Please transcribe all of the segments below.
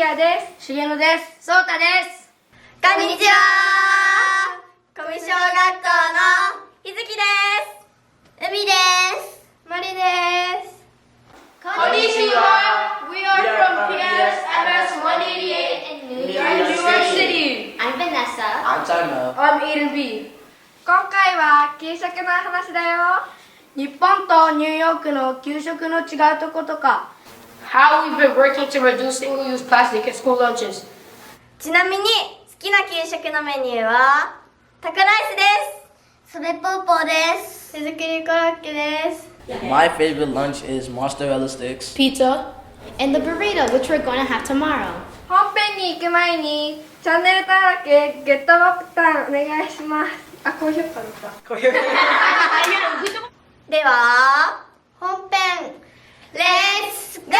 也です。重野です。そうたです。こんにちは。小見小学校のひずきです。海です。まりです。こんにちは。We are from PFLD in New York City. I'm Vanessa. I'm Tano. I'm Eden B. 今回は給食の話だよ。日本とニューヨークの給食の違うとことか。How we've been working to reduce single-use plastic in school lunches. ちなみに好きな給食のメニューはタコライスです。それぽーぽーです。手作りコロッケです。My favorite lunch is mozzarella sticks. Pizza. And the burrito, which we're going to have tomorrow. 本編に行く前にチャンネル登録、グッドボタンお願いします。あ、高評価だった。では本編レッツゴー。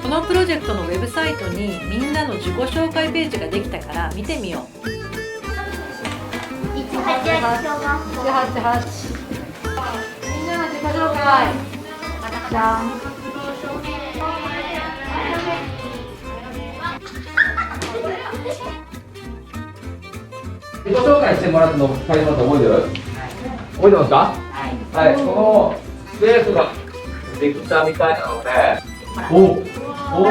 このプロジェクトのウェブサイトにみんなの自己紹介ページができたから見てみよう。みんなの自己紹介。じゃん。自己紹介してもらったの2人また覚えてる？覚えてますか？はい、このスペースができたみたいなので、お書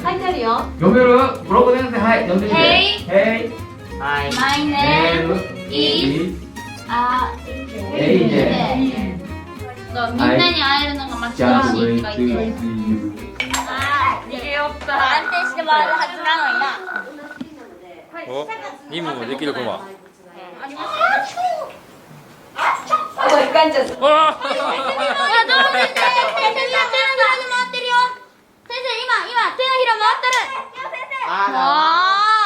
いてあるよ。読める？6年生、はい、読んでみて。Hey, My name is AJ。みんなに会えるのが待ち遠しいって書いて。安定して回るはずなのにな。お、任務もできるコマ。あ、これかんちゃった。いや、どうも先生、先生、みんな手のひらに回ってるよ。先生、今、手のひら回ってる。あ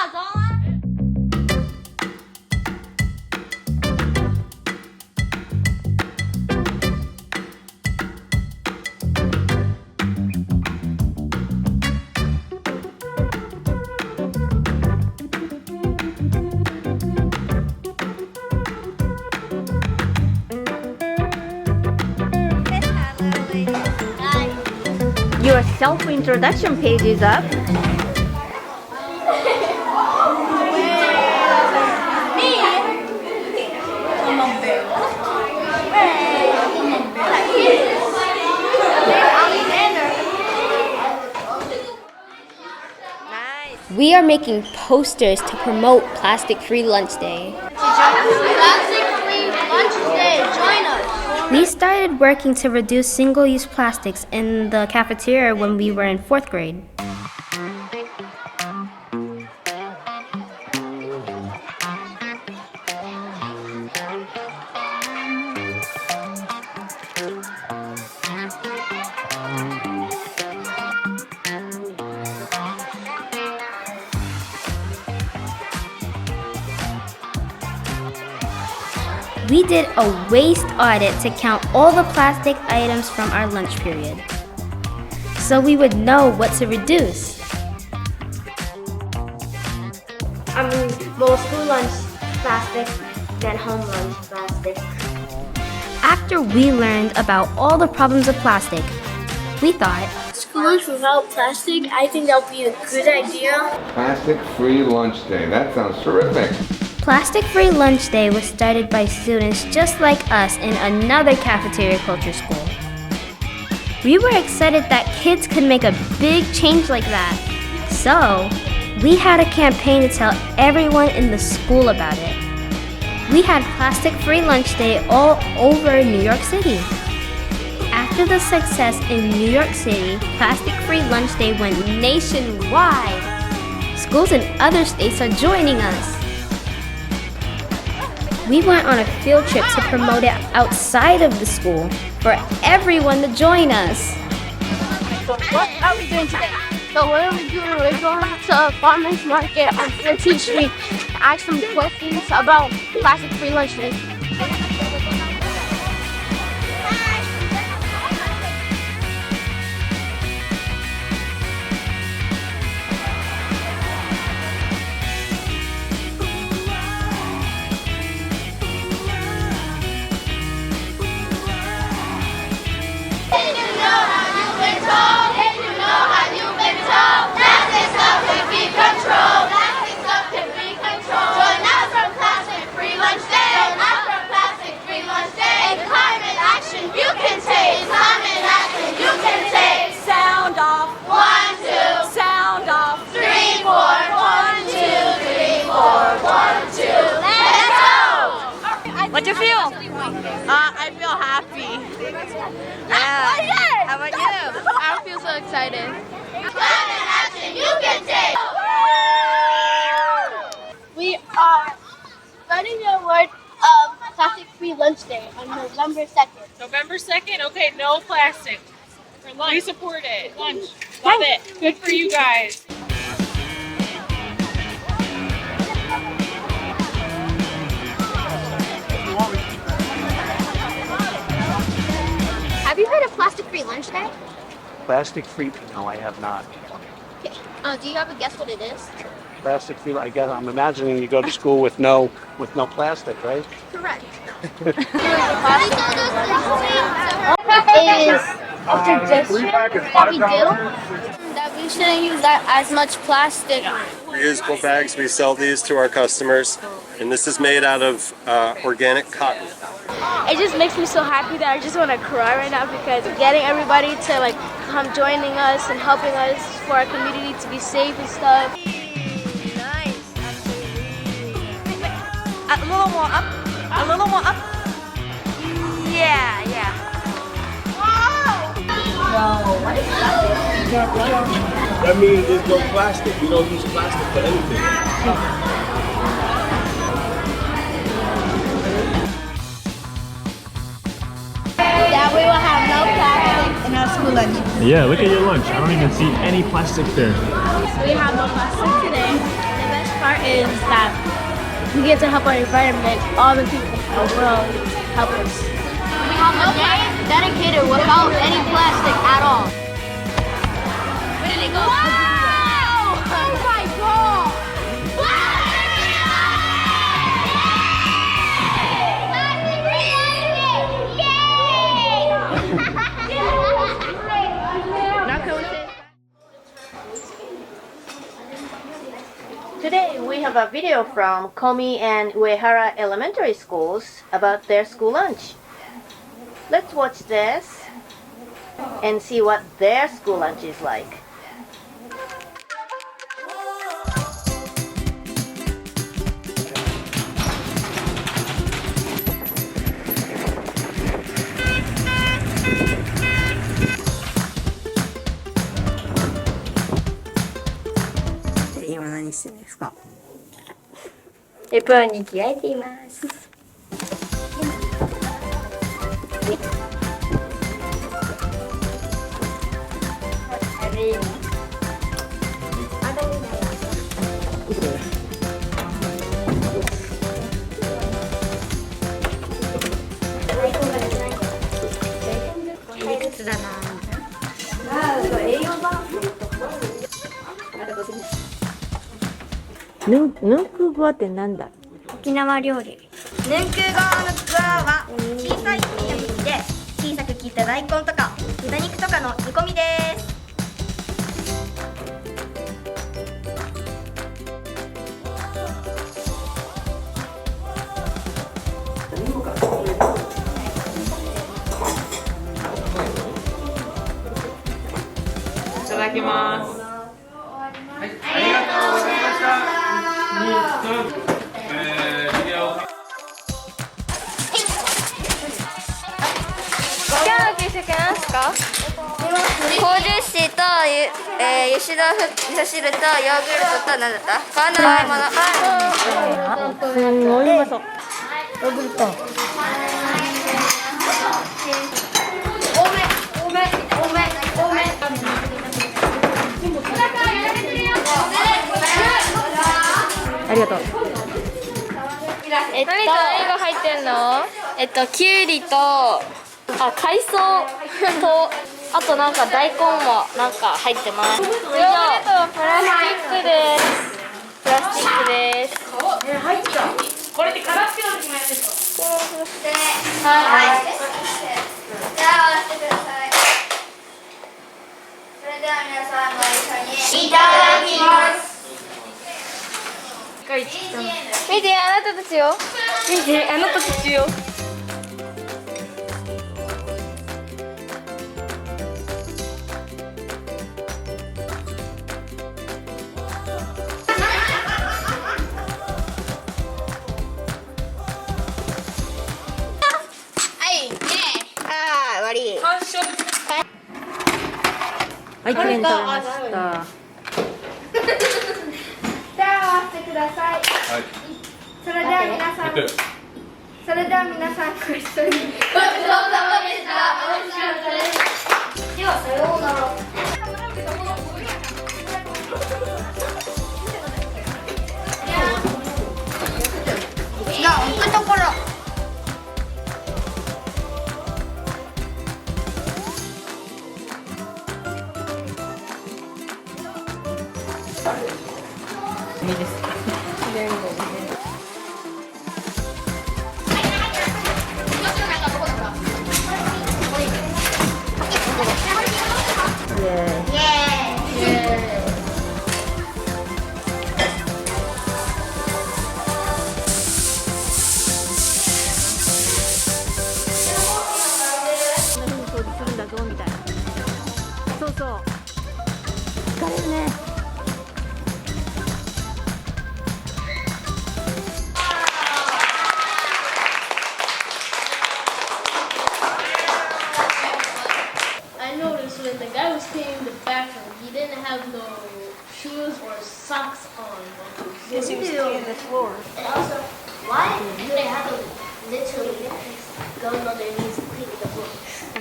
ー、どうも。Your self-introduction page is up. We are making posters to promote Plastic-Free Lunch Day. Plastic-free lunch day, join us. We started working to reduce single-use plastics in the cafeteria when we were in 4th grade. We did a waste audit to count all the plastic items from our lunch period, so we would know what to reduce. More school lunch plastic than home lunch plastic. After we learned about all the problems of plastic, we thought, School lunch without plastic, I think that would be a good idea. Plastic-free lunch day. That sounds terrific. Plastic-Free Lunch Day was started by students just like us in another cafeteria culture school. We were excited that kids could make a big change like that. So, we had a campaign to tell everyone in the school about it. We had Plastic-Free Lunch Day all over New York City. After the success in New York City, Plastic-Free Lunch Day went nationwide. Schools in other states are joining us. We went on a field trip to promote it outside of the school for everyone to join us. So what are we doing today? So what are we doing? We're going to Farmers Market on 14th Street to ask some questions about plastic-free lunch days. What do you feel? I feel happy. Yeah. How about you? I feel so excited. Climate action you can take. We are spreading the word of plastic-free lunch day on November 2nd. November 2nd? Okay, no plastic. For lunch. We support it. Lunch. Love it. Good for you guys. Have you heard of plastic-free lunch day? Plastic-free? No, I have not. Okay. Do you have a guess what it is? Plastic-free, I guess I'm imagining you go to school with no plastic, right? Correct. Is suggestion that we do that we shouldn't use that as much plastic. Reusable bags, we sell these to our customers, and this is made out of organic cotton. It just makes me so happy that I just want to cry right now because getting everybody to like come joining us and helping us for our community to be safe and stuff. Nice. A little more up. A little more up. Yeah. That means there's no plastic. We don't use plastic for anything. That we will have no plastic in our school lunch. Yeah, look at your lunch. I don't even see any plastic there. We have no plastic today. The best part is that we get to help our environment. All the people in the world help us. We have a day dedicated without any plastic at all. Where did it go? Wow! Oh my god! Today we have a video from Komi and Uehara Elementary Schools about their school lunch. Let's watch this and see what their school lunch is like.ヌンクグアってなんだ？沖縄料理。ヌンクゴーのクワは小さいっていう意味で小さく切った大根とか豚肉とかの煮込みです。いただきます。ありがとうございました。今日の給食なんすか？高樹脂と油脂豆腐味噌汁とヨーグルトと何だった？皮の和え物。すごいうまそう。ヨーグルト。多め。ありがとう。何が入ってんの？きゅうりと、海藻と、あとなんか大根もなんか入ってます。ヨーグルトはプラスチックです。プラスチックです。入った。これって空っぴの決まりですか？はい。じゃあ割ってください。それでは皆さんご一緒にいただきます。見て、あなたたちよ。見て、あなたたちよ。はい、きれいに取れました。じゃあ合わせてください。それでは皆さん、ご一緒に。ごちそうさまでした。美味しかったです。ではさようなら。じゃあ置くところ。いいです。そうそう。疲れるね。I noticed when the guy was cleaning the bathroom, he didn't have no shoes or socks on. Yes, he was cleaning the floor. And also, why do they have to literally go on their knees cleaning the floor?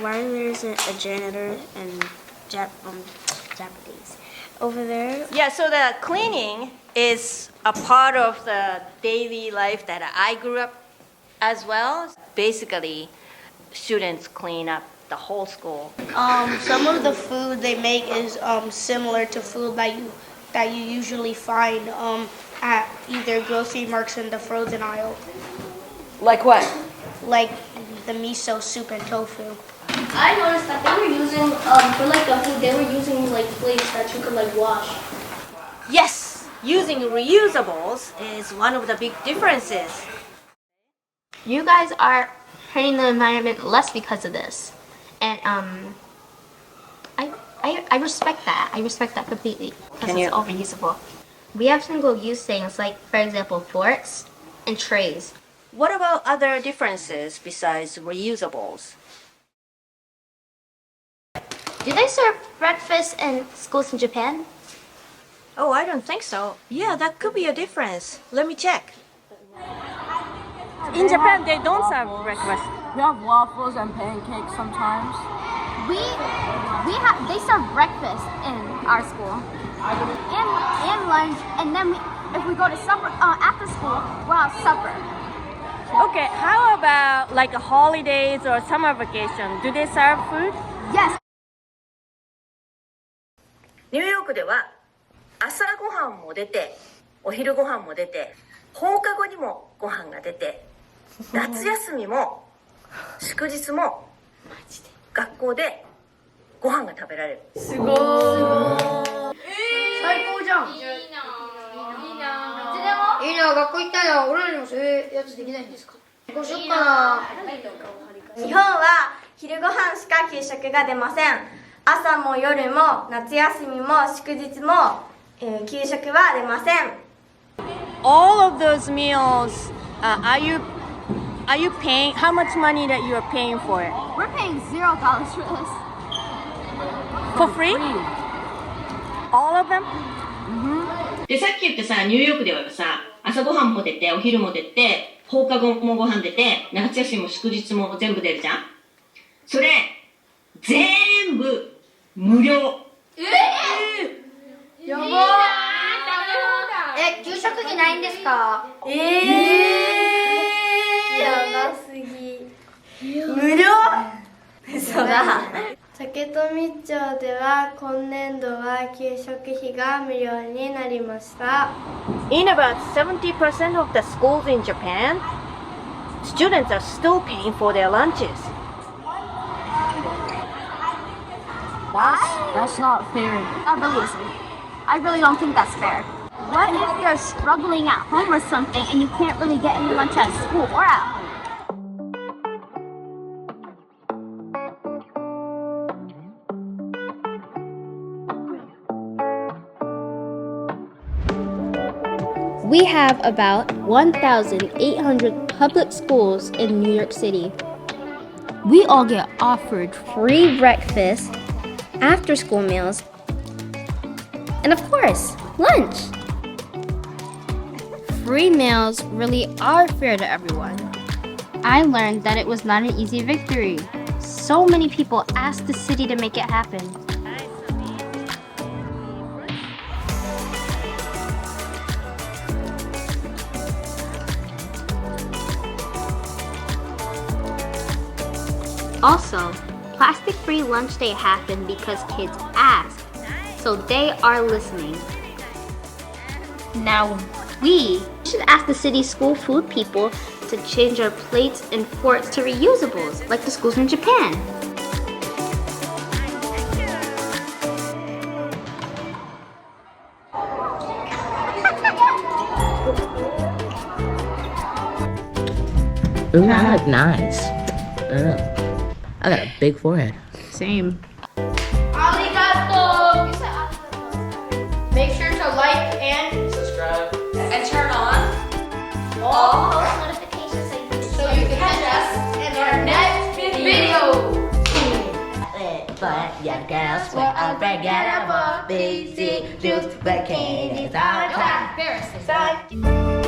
Why there's a janitor and Japanese over there? Yeah, so the cleaning is a part of the daily life that I grew up as well. Basically, students clean up the whole school. Some of the food they make is similar to food that you usually find at either grocery markets in the frozen aisle. Like what? Like the miso soup and tofu. I noticed that they were using for like the food, they were using like plates that you could like wash. Yes, using reusables is one of the big differences. You guys are hurting the environment less because of this. And I respect that. I respect that completely because it's all reusable. We have single-use things like, for example, forks and trays. What about other differences besides reusables? Do they serve breakfast in schools in Japan? Oh, I don't think so. Yeah, that could be a difference. Let me check. In Japan, they don't serve breakfast. We have waffles and pancakes sometimes. They serve breakfast in our school and lunch, and then if we go to supper after school, we'll have supper. Okay, how about like holidays or summer vacation? Do they serve food? Yes. ニューヨークでは朝ごはんも出て、お昼ごはんも出て、放課後にもご飯が出て、夏休みも祝日も学校でご飯が食べられる。すごい。最高じゃん。いいな。いいな。学校行ったら俺らにもそういうやつできないんですか？どうしよっかな。日本は昼ご飯しか給食が出ません。朝も夜も夏休みも祝日も、給食は出ません。All of those meals, are you paying? How much money that you are paying for it? We're paying $0 for this. For free? All of them? で、さっき言ったさ、ニューヨークではさ、朝ごはんも出て、お昼も出て、放課後もご飯出て、夏休みも祝日も全部出るじゃん。それ、全部無料。やばー。給食費ないんですか？やばすぎ。無料？嘘だ。竹富町では今年度は給食費が無料になりました。 In about 70% of the schools in Japan, students are still paying for their lunches. That's not fair. That really isn't. I really don't think that's fair. What if you're struggling at home or something and you can't really get any lunch at school or at home? We have about 1,800 public schools in New York City. We all get offered free breakfast, after-school meals, and of course, lunch. Free meals really are fair to everyone. I learned that it was not an easy victory. So many people asked the city to make it happen. Also, plastic-free lunch day happened because kids asked, so they are listening. Now we should ask the city school food people to change our plates and forks to reusables, like the schools in Japan. Ooh, I look nice. I got a big forehead. Same. Arigato! Make sure to like and subscribe and turn on all post notifications so you can catch us in our next video. But yeah, girls, we're unforgettable. Busy, juice, bikinis, all the time. Embarrassing.